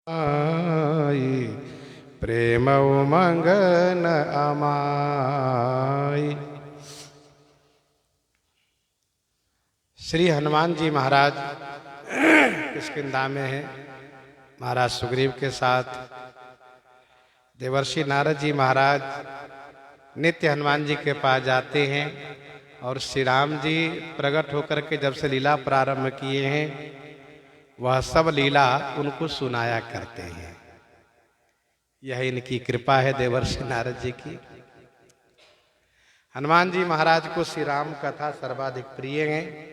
आई प्रेम उमंग न अमाई। श्री हनुमान जी महाराज किष्किंधा में हैं। महाराज सुग्रीव के साथ देवर्षि नारद जी महाराज नित्य हनुमान जी के पास जाते हैं और श्री राम जी प्रकट होकर के जब से लीला प्रारंभ किए हैं वह सब लीला उनको सुनाया करते हैं। यह इनकी कृपा है देवर्षि नारद जी की। हनुमान जी महाराज को श्री राम कथा सर्वाधिक प्रिय है।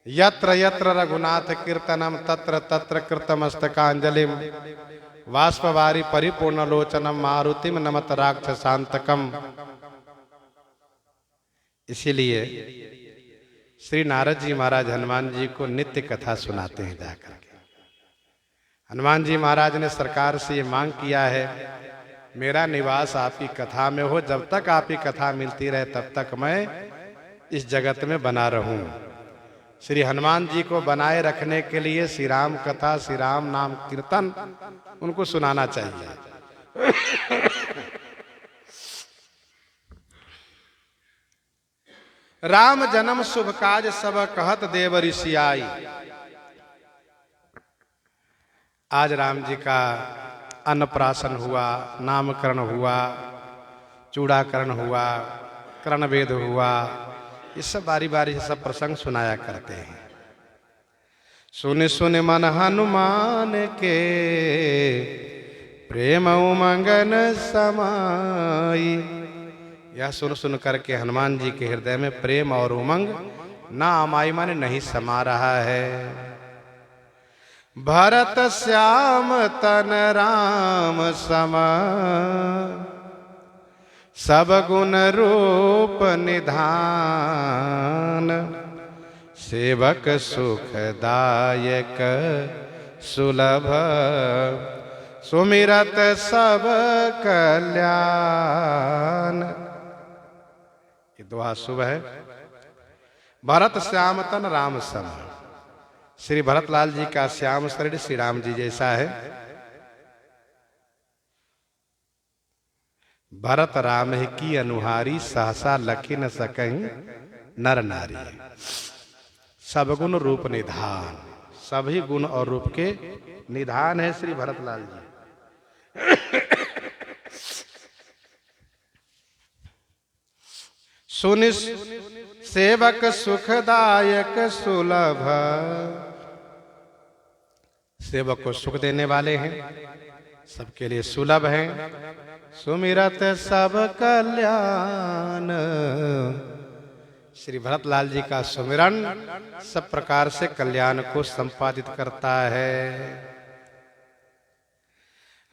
यत्र यत्र रघुनाथ कीर्तनम तत्र तत्र कृतमस्तकांजलिम वाष्पवारी परिपूर्ण लोचनम मारुतिम नमत राक्षसांतकम। इसीलिए श्री नारद जी महाराज हनुमान जी को नित्य कथा सुनाते हैं जाकर के। हनुमान जी महाराज ने सरकार से ये मांग किया है, मेरा निवास आप ही कथा में हो, जब तक आप ही कथा मिलती रहे तब तक मैं इस जगत में बना रहूं। श्री हनुमान जी को बनाए रखने के लिए श्री राम कथा, श्री राम नाम कीर्तन उनको सुनाना चाहिए। राम जन्म शुभ काज सब कहत देव ऋषि आई। आज राम जी का अन्नप्राशन हुआ, नामकरण हुआ, चूड़ाकरण हुआ, कर्णवेद हुआ, ये सब बारी बारी से सब प्रसंग सुनाया करते हैं। सुन सुन मन हनुमान के प्रेम उमंगन समाई। यह सुन सुन करके हनुमान जी के हृदय में प्रेम और उमंग ना अमाई माने नहीं समा रहा है। भरत श्याम तन राम समा सब गुण रूप निधान। सेवक सुखदायक सुलभ सुमिरत सब कल्याण। ये दुआ शुभ है। भरत श्याम तन राम सम। श्री भरतलाल जी का श्याम शरीर श्री राम जी जैसा है। भरत राम है की अनुहारी सहसा लखी न सकहीं नर नारी। सब गुण रूप निधान, सभी गुण और रूप के निधान है श्री भरतलाल जी। सुनि सेवक सुखदायक सुलभ। सेवक को सुख देने वाले हैं, सबके लिए सुलभ हैं। सुमिरत सब कल्याण। श्री भरतलाल जी का सुमिरन सब प्रकार से कल्याण को संपादित करता है।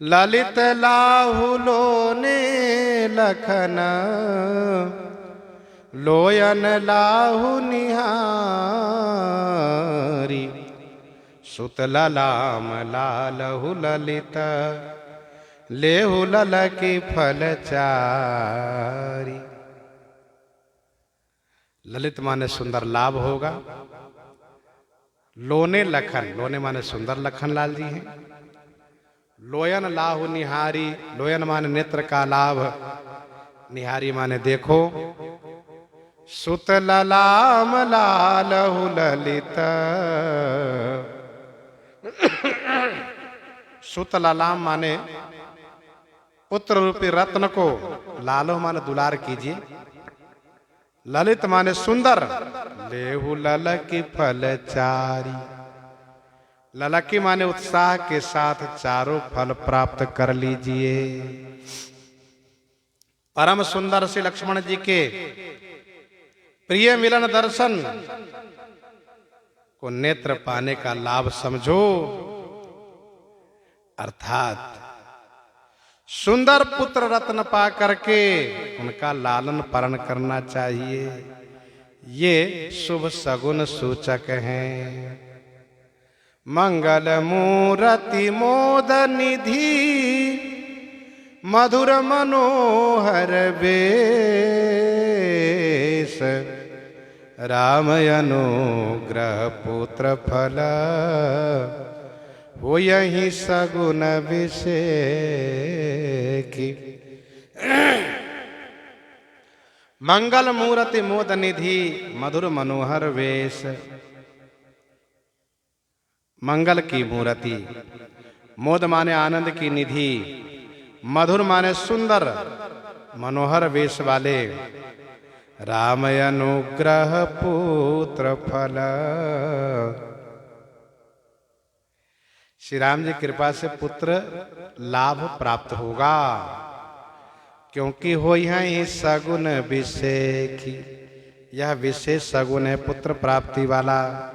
ललित लाहुलोने लखन लोयन लाहु निहारी। सुत ललाम लालहु ललित लेहु ललकी फलचारी। ललित माने सुंदर लाभ होगा। लोने लखन, लोने माने सुंदर लखन लाल जी हैं। लोयन लाहु निहारी, लोयन माने नेत्र का लाभ, निहारी माने देखो। सुत ललाम लालहु ललित। सुत ललाम माने पुत्र रूपी रत्न को, लालो माने दुलार कीजिए, ललित माने सुंदर, लेहु ललकी फलचारी। ललकी माने उत्साह के साथ चारों फल प्राप्त कर लीजिए। परम सुंदर श्री लक्ष्मण जी के प्रिय मिलन दर्शन को नेत्र पाने का लाभ समझो। अर्थात सुंदर पुत्र रत्न पा करके उनका लालन पालन करना चाहिए। ये शुभ सगुन सूचक हैं। मंगल मूरति मोद निधि मधुर मनोहर बेश। राम अनुग्रह पुत्र फल हो यही सगुन विषय की। मंगल मूर्ति मोद निधि मधुर मनोहर वेश। मंगल की मूर्ति, मोद माने आनंद की निधि, मधुर माने सुंदर, मनोहर वेश वाले, राम अनुग्रह पुत्र फल। श्री राम जी कृपा से पुत्र लाभ प्राप्त होगा, क्योंकि हो ही सगुन विषय की। यह विशेष सगुन है पुत्र प्राप्ति वाला।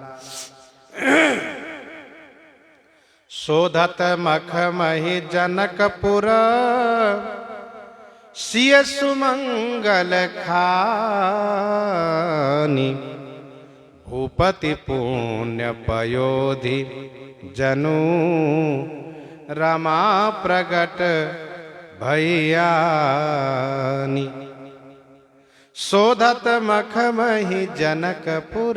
शोधत मख मही जनकपुर, सिय सुमंगल खानी। भूपति पुण्य पयोधि जनु, रमा प्रगट भैयानी। शोधत मख मही जनकपुर।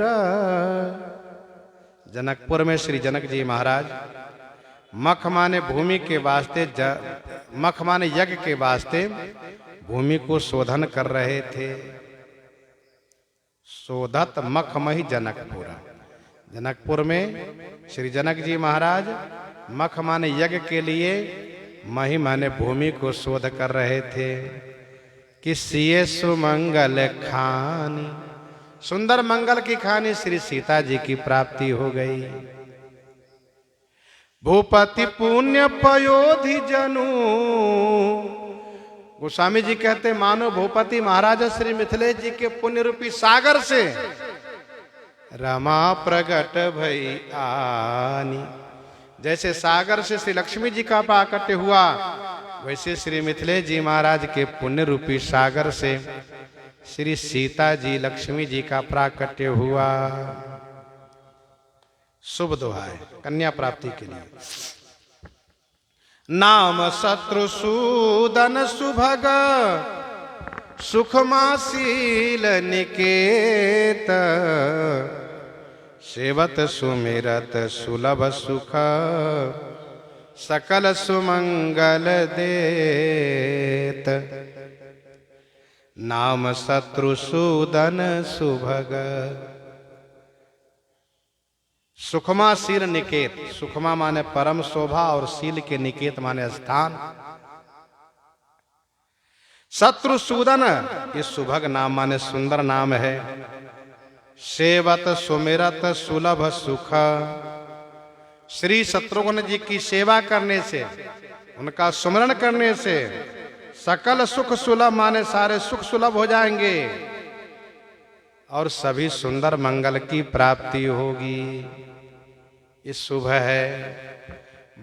जनकपुर में श्री जनक जी महाराज मख माने भूमि के वास्ते, मख माने यज्ञ के वास्ते भूमि को शोधन कर रहे थे। शोधत मख मही जनकपुर। जनकपुर में श्री जनक जी महाराज मख माने यज्ञ के लिए, मही माने भूमि को शोध कर रहे थे। कि सिए सुमंगल खानी, सुंदर मंगल की खानी श्री सीता जी की प्राप्ति हो गई। भूपति पुण्य पयोधि जनु। गोस्वामी जी कहते मानो भूपति महाराज श्री मिथिलेश जी के पुण्य रूपी सागर से रमा प्रगट भई आनी। जैसे सागर से श्री लक्ष्मी जी का प्राकट्य हुआ, वैसे श्री मिथिलेश जी महाराज के पुण्य रूपी सागर से श्री सीता जी लक्ष्मी जी का प्राकट्य हुआ। शुभ दोहा है कन्या प्राप्ति के लिए। नाम शत्रुसूदन सुभग, सुखमाशील निकेत। सेवत सुमिरत सुलभ सुख, सकल सुमंगल देत। नाम शत्रुसूदन सुभग। सुखमा शील निकेत, सुखमा माने परम शोभा और शील के निकेत माने स्थान। शत्रुसूदन ये सुभग नाम माने सुंदर नाम है। सेवत सुमिरत सुलभ सुख। श्री शत्रुघ्न जी की सेवा करने से, उनका सुमरण करने से सकल सुख सुलभ माने सारे सुख सुलभ हो जाएंगे और सभी सुंदर मंगल की प्राप्ति होगी। ये शुभ है।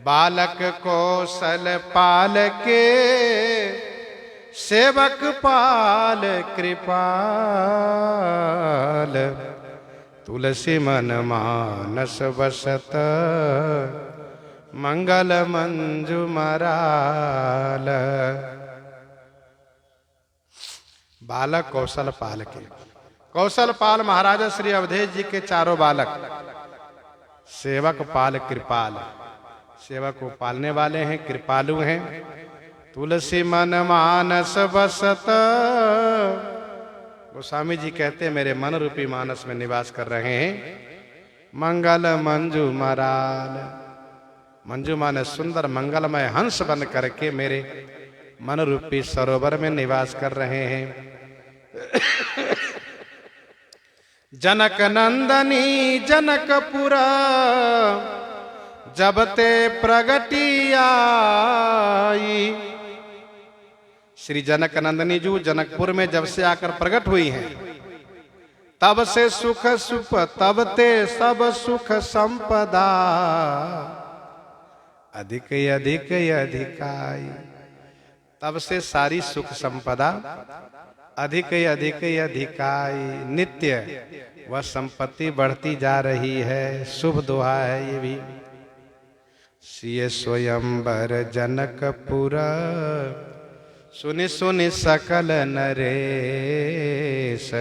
बालक कौशल पाल के, सेवक पाल कृपाल। तुलसी मन मानस बसत, मंगल मंजू मराल। बालक कौशल पाल के। कौशल पाल महाराजा श्री अवधेश जी के चारों बालक। सेवक पाल कृपाल, सेवक को पालने वाले हैं, कृपालु हैं। तुलसी मन मानस बसत। गोस्वामी जी कहते मेरे मन रूपी मानस में निवास कर रहे हैं। मंगल मंजू मराल। मंजू माने सुंदर मंगलमय हंस बन करके मेरे मन रूपी सरोवर में निवास कर रहे हैं। जनक नंदनी जनकपुरा, जब ते प्रगटी आई। श्री जनक नंदनी जी जनकपुर में जब से आकर प्रकट हुई हैं, तब से सुख सुख, तब ते सब सुख संपदा। अधिक अधिक अधिकाई। तब से सारी सुख संपदा अधिक अधिक अधिकाई। नित्य वह संपत्ति बढ़ती जा रही है। शुभ दोहा है ये भी। सिय स्वयंवर जनकपुर, सुनि सुनि सकल नरेश।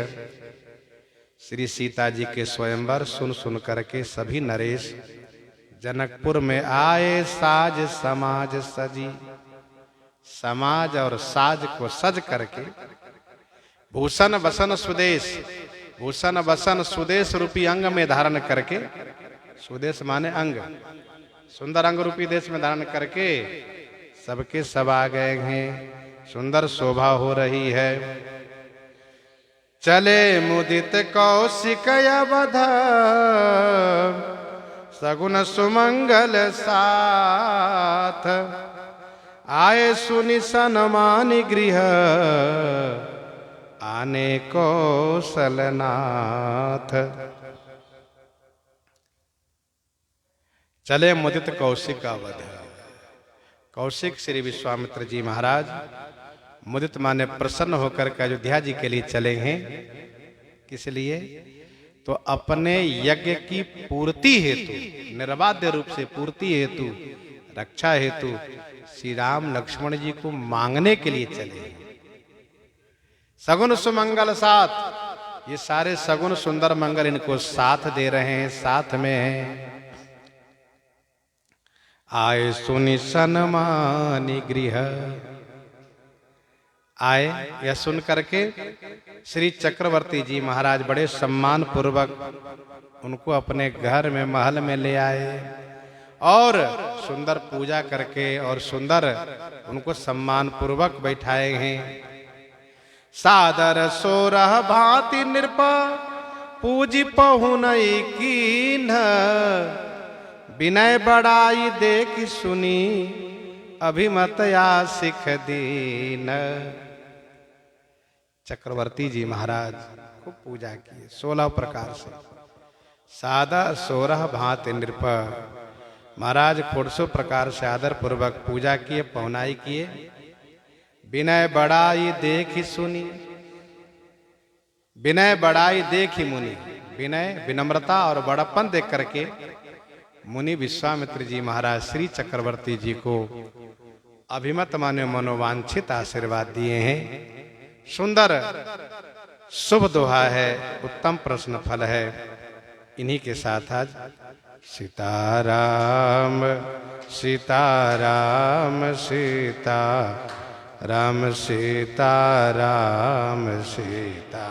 श्री सीता जी के स्वयंवर सुन सुन करके सभी नरेश जनकपुर में आए साज समाज सजी। समाज और साज को सज करके भूषण बसन सुदेश, भूषण बसन सुदेश रूपी अंग में धारण करके, सुदेश माने अंग, सुंदर अंग रूपी देश में धारण करके सबके सब आ गए हैं। सुंदर शोभा हो रही है। चले मुदित कौशिक अवध, सगुन सुमंगल साथ। आए सुनि सनमानि गृह, आने कौशलनाथ। चले मुदित कौशिक अवध। कौशिक श्री विश्वामित्र जी महाराज मुदित माने प्रसन्न होकर के अयोध्या जी के लिए चले हैं। किस लिए? तो अपने यज्ञ की पूर्ति हेतु, निर्बाध्य रूप से पूर्ति हेतु, रक्षा हेतु श्री राम लक्ष्मण जी को मांगने के लिए चले हैं। सगुन सुमंगल साथ, ये सारे सगुन सुंदर मंगल इनको साथ दे रहे हैं, साथ में हैं। आए सुनि सनमानि गृह, आए यह सुन करके श्री चक्रवर्ती जी महाराज बड़े सम्मान पूर्वक उनको अपने घर में महल में ले आए और सुंदर पूजा करके और सुंदर उनको सम्मान पूर्वक बैठाए हैं। सादर सोरह भांति नृप, पूजी पहुनई कीन्ह। विनय बड़ाई देख सुनी, अभिमत आशिख दीन। चक्रवर्ती जी महाराज खूब पूजा किए 16 प्रकार से। सादा सोरह भांति नृप, महाराज 400 प्रकार से आदर पूर्वक पूजा किए, पहुनाई किए। विनय बड़ाई देखी सुनी, विनय बड़ाई देखी मुनि, विनय विनम्रता और बड़प्पन देख करके मुनि विश्वामित्र जी महाराज श्री चक्रवर्ती जी को अभिमत माने मनोवांछित आशीर्वाद दिए हैं। सुंदर शुभ दोहा है, उत्तम प्रश्न फल है। इन्हीं के साथ आज सीताराम सीताराम सीता राम सीताराम सीता